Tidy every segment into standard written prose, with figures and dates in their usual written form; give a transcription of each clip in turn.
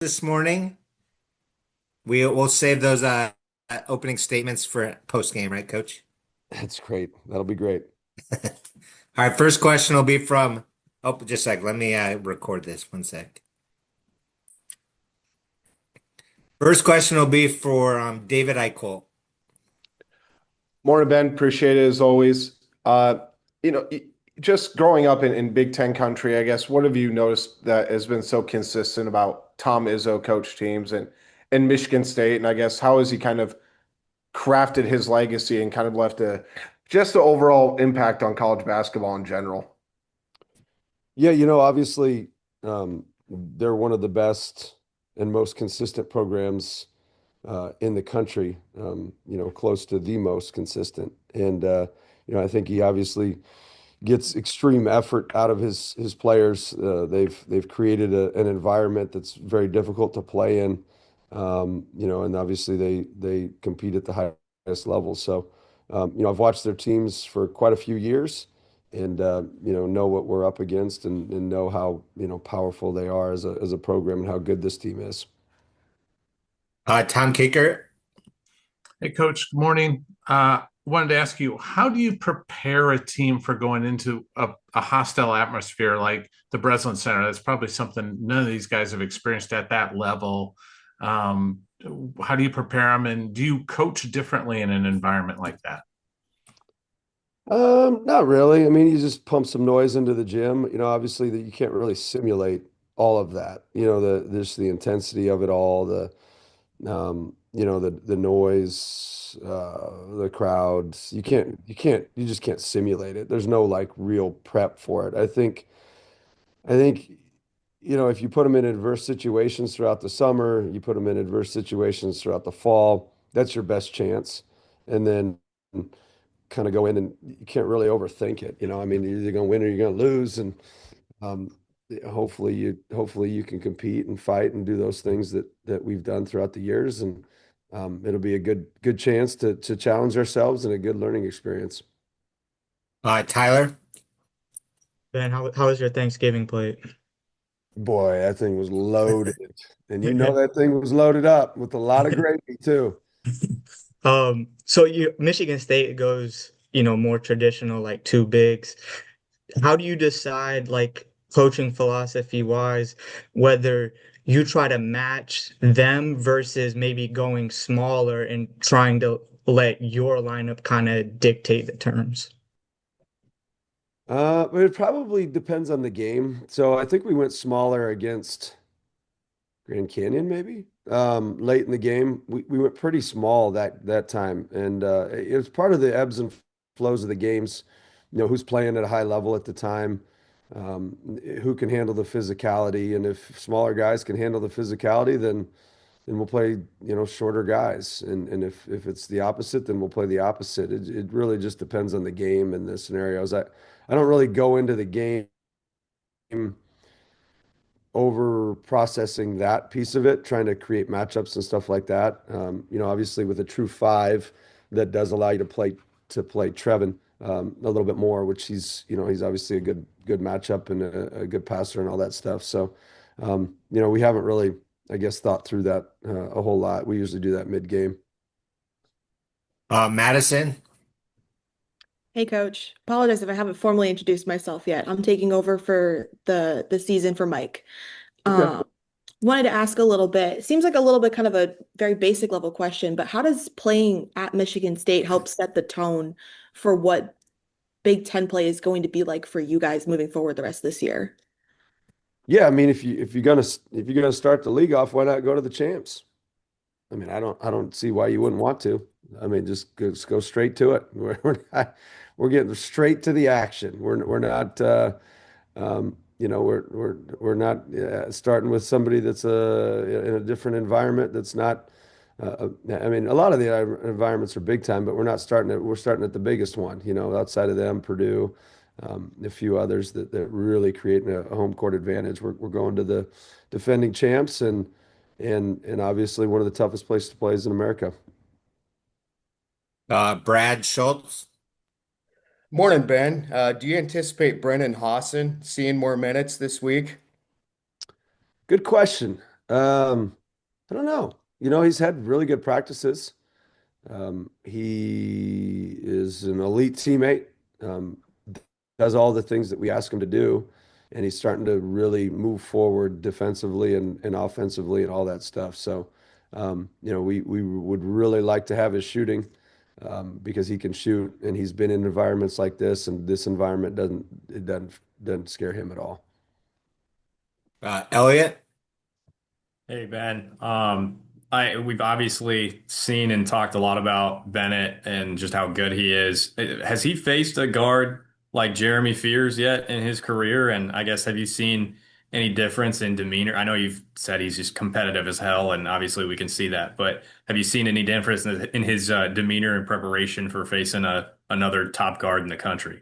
This morning. We'll save those opening statements for post game, right, Coach? That's great. That'll be great. All right, first question will be from. Oh, just a sec. Let me record this. One sec. First question will be for David Eichel. Morning, Ben. Appreciate it as always. You know, y- just growing up in Big Ten country, I guess, what have you noticed that has been so consistent about Tom Izzo coach teams and Michigan State? And I guess how has he kind of crafted his legacy and kind of left a just the overall impact on college basketball in general? Yeah, obviously, they're one of the best and most consistent programs in the country, close to the most consistent. And I think he obviously gets extreme effort out of his players. They've created an environment that's very difficult to play in. And obviously they compete at the highest level. So, I've watched their teams for quite a few years and know what we're up against and know how, powerful they are as a program and how good this team is. Tom Kicker. Hey, Coach, good morning. Wanted to ask you, how do you prepare a team for going into a hostile atmosphere like the Breslin Center? That's probably something none of these guys have experienced at that level. Um, how do you prepare them, and do you coach differently in an environment like that? Not really. I mean, you just pump some noise into the gym. Obviously that you can't really simulate all of that. Just the intensity of it all, the noise, the crowds. You just can't simulate it. There's no like real prep for it. I think, if you put them in adverse situations throughout the summer, you put them in adverse situations throughout the fall, that's your best chance. And then kind of go in and you can't really overthink it. I mean, you're either going to win or you're going to lose. And um, hopefully you can compete and fight and do those things that we've done throughout the years. And it'll be a good chance to challenge ourselves and a good learning experience. Tyler. Ben, how was your Thanksgiving plate? Boy, that thing was loaded. And that thing was loaded up with a lot of gravy too. So Michigan State goes, more traditional, like two bigs. How do you decide, like coaching philosophy wise, whether you try to match them versus maybe going smaller and trying to let your lineup kind of dictate the terms? But it probably depends on the game. So I think we went smaller against Grand Canyon, maybe. Late in the game, we went pretty small that time, and it was part of the ebbs and flows of the games. Who's playing at a high level at the time, who can handle the physicality, and if smaller guys can handle the physicality, then we'll play shorter guys, and if it's the opposite, then we'll play the opposite. It really just depends on the game and the scenarios. I don't really go into the game over processing that piece of it, trying to create matchups and stuff like that. Obviously with a true five, that does allow you to play Trevin a little bit more, which he's obviously a good matchup and a good passer and all that stuff. So we haven't really, I guess, thought through that a whole lot. We usually do that mid game. Madison. Hey coach, apologize if I haven't formally introduced myself yet. I'm taking over for the season for Mike. Okay. Um, Wanted to ask a little bit. It seems like a little bit kind of a very basic level question, but how does playing at Michigan State help set the tone for what Big Ten play is going to be like for you guys moving forward the rest of this year? Yeah, I mean, if you're gonna start the league off, why not go to the champs? I mean, I don't see why you wouldn't want to. I mean, just go straight to it. We're getting straight to the action. We're not we're not starting with somebody that's in a different environment that's not. I mean, a lot of the environments are big time, but we're starting at the biggest one. Outside of them, Purdue, a few others that really create a home court advantage. We're going to the defending champs and obviously one of the toughest places to play is in America. Brad Schultz. Morning, Ben. Do you anticipate Brennan Hassan seeing more minutes this week? Good question. Um, I don't know. You know, he's had really good practices. He is an elite teammate, um, does all the things that we ask him to do, and he's starting to really move forward defensively and offensively and all that stuff. So, you know, we would really like to have his shooting because he can shoot, and he's been in environments like this, and this environment doesn't scare him at all. Elliot. Hey Ben, we've obviously seen and talked a lot about Bennett and just how good he is. Has he faced a guard like Jeremy Fears yet in his career? And I guess have you seen any difference in demeanor? I know you've said he's just competitive as hell, and obviously we can see that. But have you seen any difference in his demeanor and preparation for facing another top guard in the country?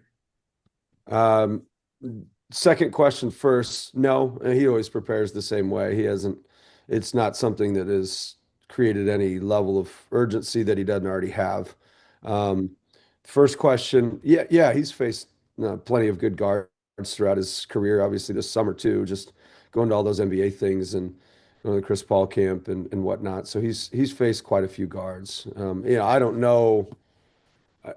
Um, Second question first. No, he always prepares the same way. He hasn't, it's not something that has created any level of urgency that he doesn't already have. Um, First question. Yeah, he's faced plenty of good guards throughout his career, obviously this summer too, just going to all those NBA things and going to the Chris Paul camp and whatnot. So he's faced quite a few guards. You know, I don't know.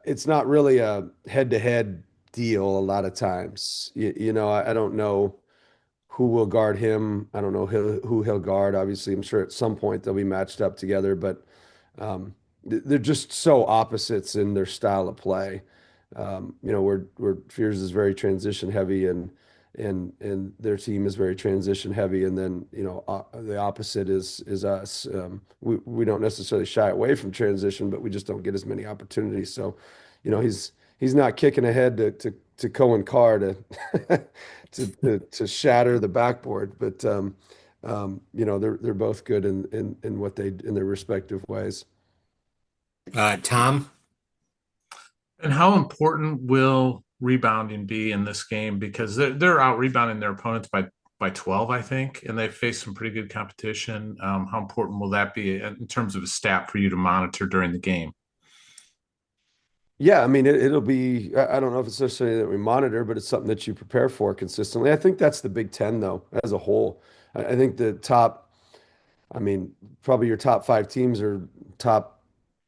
It's not really a head-to-head deal a lot of times. You know, I don't know who will guard him. I don't know who he'll guard. Obviously, I'm sure at some point they'll be matched up together, but they're just so opposites in their style of play. You know, where Fears is very transition heavy and their team is very transition heavy, and then you know the opposite is us. We don't necessarily shy away from transition, but we just don't get as many opportunities. So, you know, he's not kicking ahead to Cohen Carr to to shatter the backboard, but you know they're both good in what they in their respective ways. Tom. And how important will rebounding be in this game? Because they're out rebounding their opponents by 12, I think, and they face some pretty good competition. How important will that be in terms of a stat for you to monitor during the game? Yeah, I mean, it'll be, I don't know if it's necessarily that we monitor, but it's something that you prepare for consistently. I think that's the Big Ten, though, as a whole. I think the top, I mean, probably your top five teams are top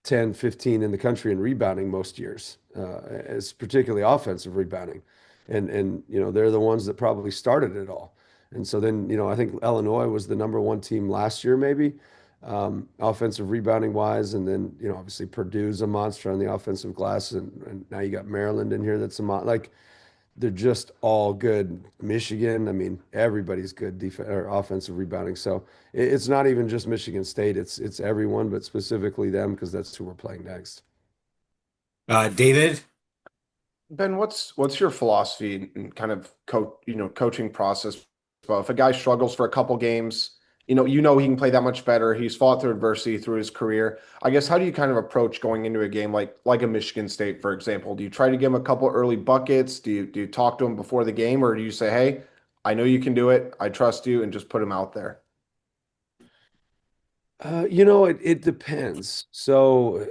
10, 15 in the country in rebounding most years, as particularly offensive rebounding. And you know, they're the ones that probably started it all. And so then, you know, I think Illinois was the number one team last year, maybe, offensive rebounding wise. And then, you know, obviously Purdue's a monster on the offensive glass. And now you got Maryland in here that's a like they're just all good. Michigan, I mean, everybody's good defense or offensive rebounding. So it's not even just Michigan State, it's everyone, but specifically them because that's who we're playing next. David. Ben, what's your philosophy and kind of coaching process? Well, if a guy struggles for a couple games, you know he can play that much better. He's fought through adversity through his career. I guess how do you kind of approach going into a game like a Michigan State, for example? Do you try to give him a couple early buckets? Do you talk to him before the game, or do you say, "Hey, I know you can do it. I trust you," and just put him out there? You know, it depends. So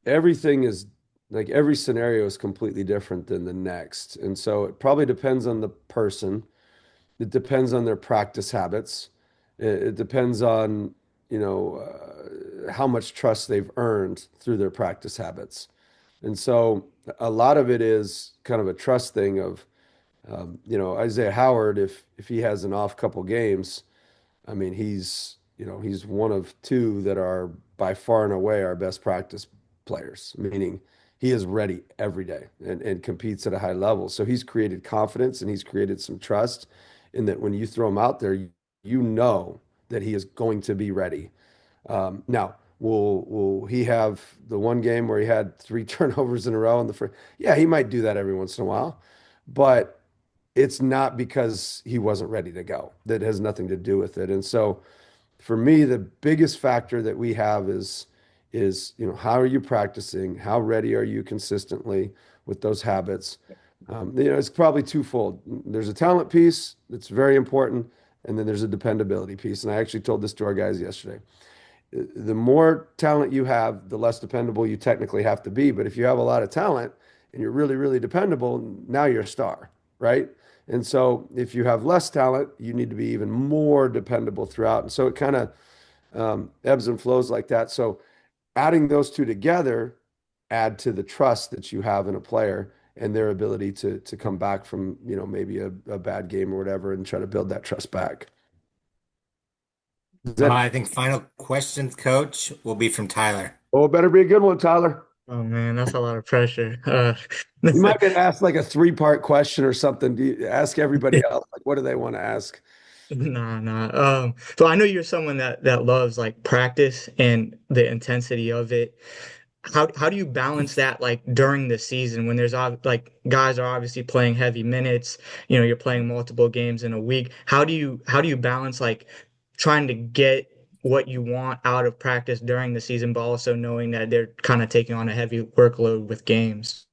everything is like every scenario is completely different than the next. And so it probably depends on the person. It depends on their practice habits. It depends on, you know, how much trust they've earned through their practice habits. And so a lot of it is kind of a trust thing of, you know, Isaiah Howard, if he has an off couple games, I mean, he's one of two that are by far and away our best practice players, meaning he is ready every day and competes at a high level. So he's created confidence and he's created some trust in that when you throw him out there, you know that he is going to be ready. Now, will he have the one game where he had three turnovers in a row in the first? Yeah, he might do that every once in a while, but it's not because he wasn't ready to go. That has nothing to do with it. And so for me, the biggest factor that we have is you know, how are you practicing? How ready are you consistently with those habits? You know, it's probably twofold. There's a talent piece that's very important, and then there's a dependability piece. And I actually told this to our guys yesterday. The more talent you have, the less dependable you technically have to be. But if you have a lot of talent and you're really, really dependable, now you're a star, right? And so if you have less talent, you need to be even more dependable throughout. And so it kind of ebbs and flows like that. So adding those two together add to the trust that you have in a player and their ability to come back from, maybe a bad game or whatever and try to build that trust back. Is that, I think final questions, coach, will be from Tyler. oh, it better be a good one, Tyler. Oh man, that's a lot of pressure. You might get asked like a three-part question or something. Do you ask everybody else, like, what do they want to ask? Nah, nah. So I know you're someone that loves like practice and the intensity of it. How do you balance that like during the season when like guys are obviously playing heavy minutes, you're playing multiple games in a week. How do you balance like trying to get what you want out of practice during the season, but also knowing that they're kind of taking on a heavy workload with games?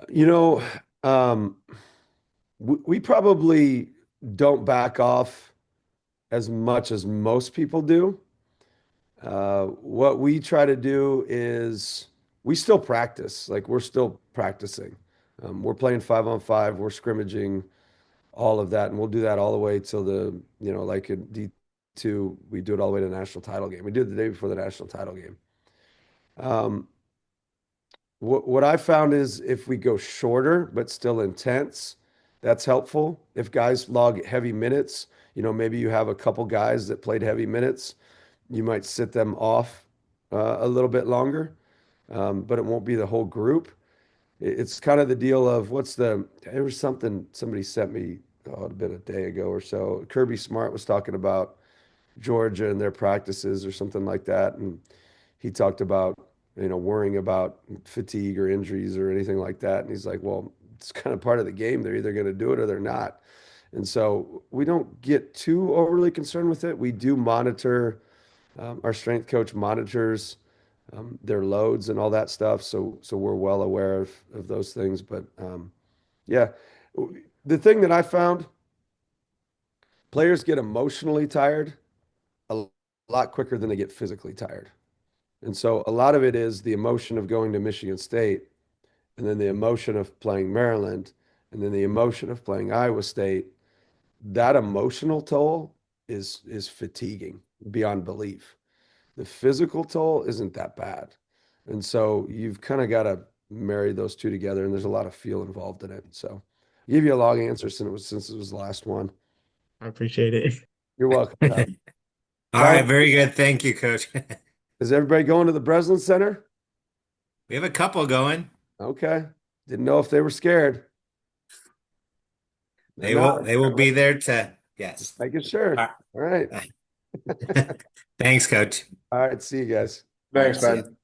You know, um, we probably don't back off as much as most people do. What we try to do is we still practice, like we're still practicing. We're playing 5-on-5, we're scrimmaging, all of that, and we'll do that all the way till like in D2, we do it all the way to the national title game. We do it the day before the national title game. Um, what I found is if we go shorter but still intense, that's helpful. If guys log heavy minutes, maybe you have a couple guys that played heavy minutes, you might sit them off a little bit longer, but it won't be the whole group. It's kind of the deal of there was something somebody sent me, oh, it had been a day ago or so. Kirby Smart was talking about Georgia and their practices or something like that. And he talked about, worrying about fatigue or injuries or anything like that. And he's like, well, it's kind of part of the game. They're either going to do it or they're not. And so we don't get too overly concerned with it. We do monitor, our strength coach monitors their loads and all that stuff. So we're well aware of those things. But yeah, the thing that I found, players get emotionally tired a lot quicker than they get physically tired. And so a lot of it is the emotion of going to Michigan State, and then the emotion of playing Maryland, and then the emotion of playing Iowa State. That emotional toll is fatiguing beyond belief. The physical toll isn't that bad. And so you've kind of got to marry those two together, and there's a lot of feel involved in it. So I'll give you a long answer since it was the last one. I appreciate it. You're welcome, Tyler. All right, very good. Thank you, coach. Is everybody going to the Breslin Center? We have a couple going. Okay. Didn't know if they were scared. They will be there to, yes. Making sure. All All right. right. Thanks, coach. All right. See you guys. Thanks, All right, see Ben. ya.